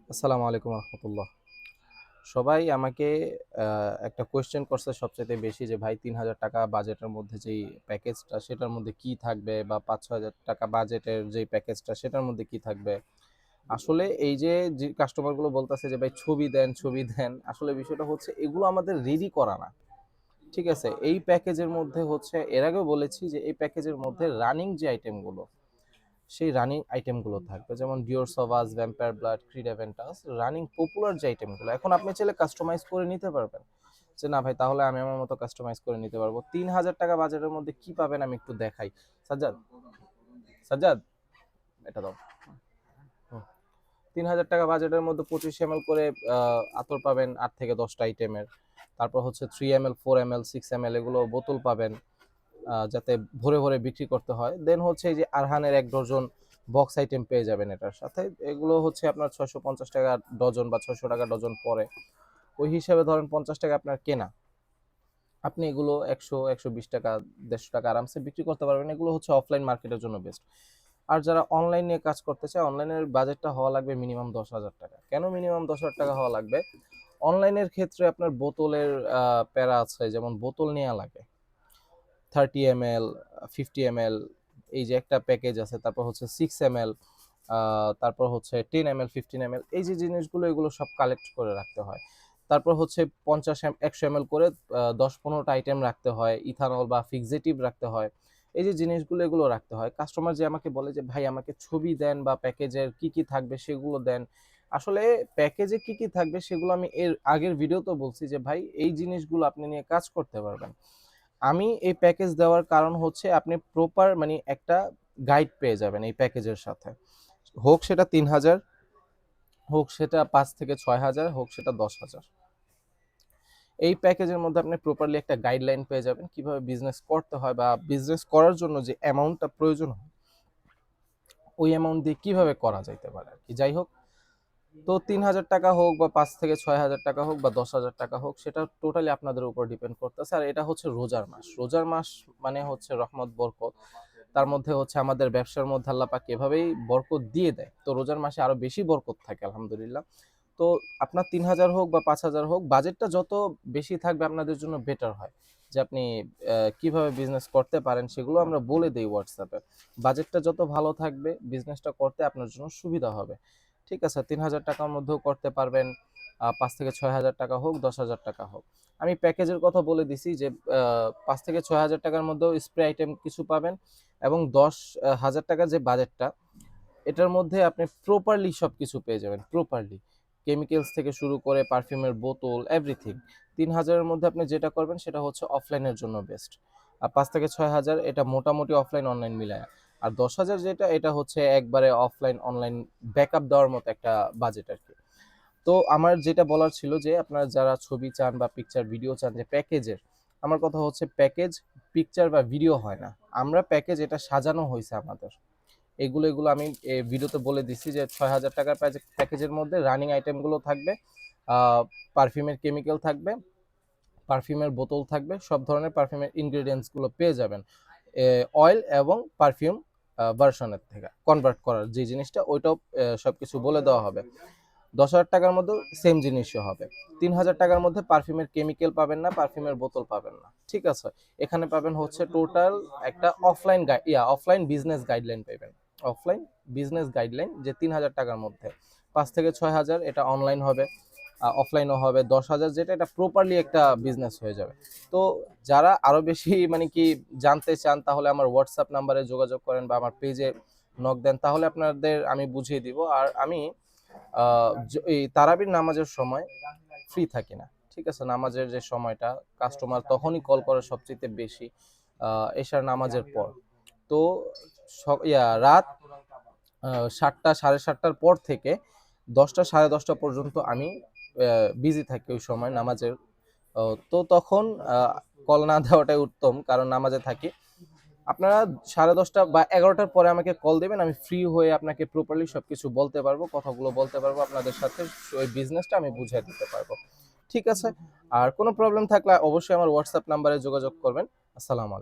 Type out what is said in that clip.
আসসালামু আলাইকুম রহমতুল্লাহ। সবাই আমাকে একটা কোয়েশ্চেন করছে সবচাইতে বেশি যে ভাই ৩,০০০ টাকা বাজেটের মধ্যে যেই প্যাকেজটা সেটার মধ্যে কি থাকবে, বা ৫-৬ হাজার টাকা বাজেটের যেই প্যাকেজটা সেটার মধ্যে কি থাকবে। আসলে এই যে যে কাস্টমারগুলো বলতেছে যে ভাই ছবি দেন ছবি দেন, আসলে বিষয়টা হচ্ছে এগুলো আমাদের রেডি করা না। ঠিক আছে, এই প্যাকেজের মধ্যে হচ্ছে এর আগেও বলেছি যে এই প্যাকেজের মধ্যে রানিং যে আইটেমগুলো, সেই রানিং আইটেমগুলো থাকবে, যেমন Dior Sauvage, Vampire Blood, Creed Aventus, running popular যে আইটেমগুলো। এখন আপনি চাইলে কাস্টমাইজ করে নিতে পারবেন যে না ভাই তাহলে আমি আমার মতো কাস্টমাইজ করে নিতে পারবো। ৩,০০০ টাকা বাজেটের মধ্যে কি পাবেন আমি একটু দেখাই। সাজ্জাদ, সাজ্জাদ, এটা দাও। ৩,০০০ টাকা বাজেটের মধ্যে 25 ml করে আতর পাবেন 8 থেকে 10টা আইটেমের। তারপর হচ্ছে 3 ml, 4 ml, 6 ml এগুলো বোতল পাবেন, যাতে ভরে ভরে বিক্রি করতে হয়। দেন হচ্ছে এই যে আরহানের 1 ডজন বক্স আইটেম পেয়ে যাবেন এটার সাথে। এগুলো হচ্ছে আপনার 650 টাকা ডজন বা 600 টাকা ডজন পরে। ওই হিসাবে ধরেন 50 টাকা আপনার কেনা, আপনি এগুলো 100, 120 টাকা, 150 টাকা আরামসে বিক্রি করতে পারবেন। এগুলো হচ্ছে অফলাইন মার্কেটের জন্য বেস্ট। আর যারা অনলাইন নিয়ে কাজ করতে চায়, অনলাইনের বাজেটটা হওয়া লাগবে মিনিমাম 10,000 টাকা। কেন মিনিমাম 10,000 টাকা হওয়া লাগবে? অনলাইনের ক্ষেত্রে আপনার বোতলের প্যারা আছে, যেমন বোতল নেওয়া লাগে 30 ml, 50 ml, এই যে একটা প্যাকেজ আছে। তারপর হচ্ছে 6 ml, তারপর হচ্ছে 10 ml, 15 ml, এই যে জিনিসগুলো এগুলো সব কালেক্ট করে রাখতে হয়। তারপর হচ্ছে 50 100 ml করে 10-15টা আইটেম রাখতে হয়, ইথানল বা ফিক্সেটিভ রাখতে হয়। এই যে জিনিসগুলো এগুলো রাখতে হয়। কাস্টমার যে আমাকে বলে যে ভাই আমাকে ছবি দেন বা প্যাকেজের কি কি থাকবে সেগুলো দেন। আসলে প্যাকেজে কি কি থাকবে সেগুলো আমি এর আগের ভিডিওতে বলছি যে ভাই এই জিনিসগুলো আপনি নিয়ে কাজ করতে পারবেন। আমি এই প্যাকেজ দেওয়ার কারণ হচ্ছে আপনি প্রপার মানে একটা গাইড পেয়ে যাবেন এই প্যাকেজের সাথে। হোক সেটা ৩,০০০, হোক সেটা ৫ থেকে ৬ হাজার, হোক সেটা ১০,০০০। এই প্যাকেজের মধ্যে আপনি প্রপারলি একটা গাইডলাইন পেয়ে যাবেন কিভাবে বিজনেস করতে হয়, বা বিজনেস করার জন্য যে অ্যামাউন্টটা প্রয়োজন হয় ওই অ্যামাউন্ট দিয়ে কিভাবে করা যাইতে পারে আর কি। যাই হোক, তো ৩,০০০ টাকা হোক বা ৫ থেকে ৬ হাজার টাকা হোক বা ১০,০০০ টাকা হোক, সেটা টোটালি আপনাদের উপর ডিপেন্ড করতেছে। আর এটা হচ্ছে রোজার মাস। রোজার মাস মানে হচ্ছে রহমত, বরকত। তার মধ্যে হচ্ছে আমাদের ব্যবসার মধ্যে আল্লাহ পাক এভাবেই বরকত দিয়ে দেয়। তো রোজার মাসে আরো বেশি বরকত থাকে আলহামদুলিল্লাহ। তো আপনার ৩,০০০ হোক বা ৫,০০০ হোক, বাজেটটা যত বেশি থাকবে আপনাদের জন্য বেটার হয়। যে আপনি কিভাবে বিজনেস করতে পারেন সেগুলো আমরা বলে দেই হোয়াটসঅ্যাপে। বাজেটটা যত ভালো থাকবে বিজনেসটা করতে আপনার জন্য সুবিধা হবে। ঠিক আছে, ৩,০০০ টাকার মধ্যেও করতে পারবেন, ৫ থেকে ৬ হাজার টাকা হোক, ১০,০০০ টাকা হোক। আমি প্যাকেজের কথা বলে দিছি যে ৫ থেকে ৬ হাজার টাকার মধ্যেও স্প্রে আইটেম কিছু পাবেন, এবং ১০,০০০ টাকার যে বাজেটটা এটার মধ্যে আপনি প্রপারলি সব কিছু পেয়ে যাবেন। প্রপারলি কেমিক্যালস থেকে শুরু করে পারফিউমের বোতল এভরিথিং। ৩,০০০-এর মধ্যে আপনি যেটা করবেন সেটা হচ্ছে অফলাইনের জন্য বেস্ট। আর ৫ থেকে ৬ হাজার এটা মোটামুটি অফলাইন অনলাইন মিলায়া। আর ১০,০০০ যেটা, এটা হচ্ছে একবারে অফলাইন অনলাইন ব্যাকআপ দেওয়ার মতো একটা বাজেট আর কি। তো আমার যেটা বলার ছিল যে আপনারা যারা ছবি চান বা পিকচার ভিডিও চান যে প্যাকেজের, আমার কথা হচ্ছে প্যাকেজ পিকচার বা ভিডিও হয় না। আমরা প্যাকেজ এটা সাজানো হয়েছে আমাদের। এগুলো আমি ভিডিওতে বলে দিচ্ছি যে ৬,০০০ টাকার প্যাকেজের মধ্যে রানিং আইটেমগুলো থাকবে, পারফিউমের কেমিক্যাল থাকবে, পারফিউমের বোতল থাকবে, সব ধরনের পারফিউমের ইনগ্রেডিয়েন্টসগুলো পেয়ে যাবেন। অয়েল এবং পারফিউম ভার্সনের থেকে কনভার্ট করার যে জিনিসটা ওইটাও সবকিছু বলে দেওয়া হবে। ১০,০০০ টাকার মধ্যেও সেম জিনিসই হবে। ৩,০০০ টাকার মধ্যে পারফিউমের কেমিক্যাল পাবেন না, পারফিউমের বোতল পাবেন না। ঠিক আছে, এখানে পাবেন হচ্ছে টোটাল একটা অফলাইন বিজনেস গাইডলাইন পাবেন। অফলাইন বিজনেস গাইডলাইন যে ৩,০০০ টাকার মধ্যে ৫ থেকে ৬ হাজার এটা অনলাইন হবে, অফলাইনও হবে। ১০,০০০ যেটা এটা প্রপারলি একটা বিজনেস হয়ে যাবে। তো যারা আরো বেশি মানে কি জানতে চান তাহলে আমার হোয়াটসঅ্যাপ নাম্বারে যোগাযোগ করেন বা আমার পেজে নক দেন, তাহলে আপনাদের আমি বুঝিয়ে দিব। আর আমি এই তারাবির নামাজের সময় ফ্রি থাকি না। ঠিক আছে, নামাজের যে সময়টা কাস্টমার তখনই কল করে সবচেয়ে বেশি, এশার নামাজের পর। তো রাত ৭টা ৭:৩০টার পর থেকে ১০টা ১০:৩০ পর্যন্ত আমি বিজি থাকি ওই সময় নামাজের। তো তখন কল না দেওয়াটাই উত্তম, কারণ নামাজে থাকি। আপনারা 10:30 বা 11টার পরে আমাকে কল দেবেন, আমি ফ্রি হয়ে আপনাকে প্রপারলি সবকিছু বলতে পারবো, কথাগুলো বলতে পারবো আপনাদের সাথে। ওই বিজনেসটা আমি বুঝিয়ে দিতে পারবো। ঠিক আছে, আর কোনো প্রবলেম থাকলে অবশ্যই আমার হোয়াটসঅ্যাপ নাম্বারে যোগাযোগ করবেন। আসসালামু আলাইকুম।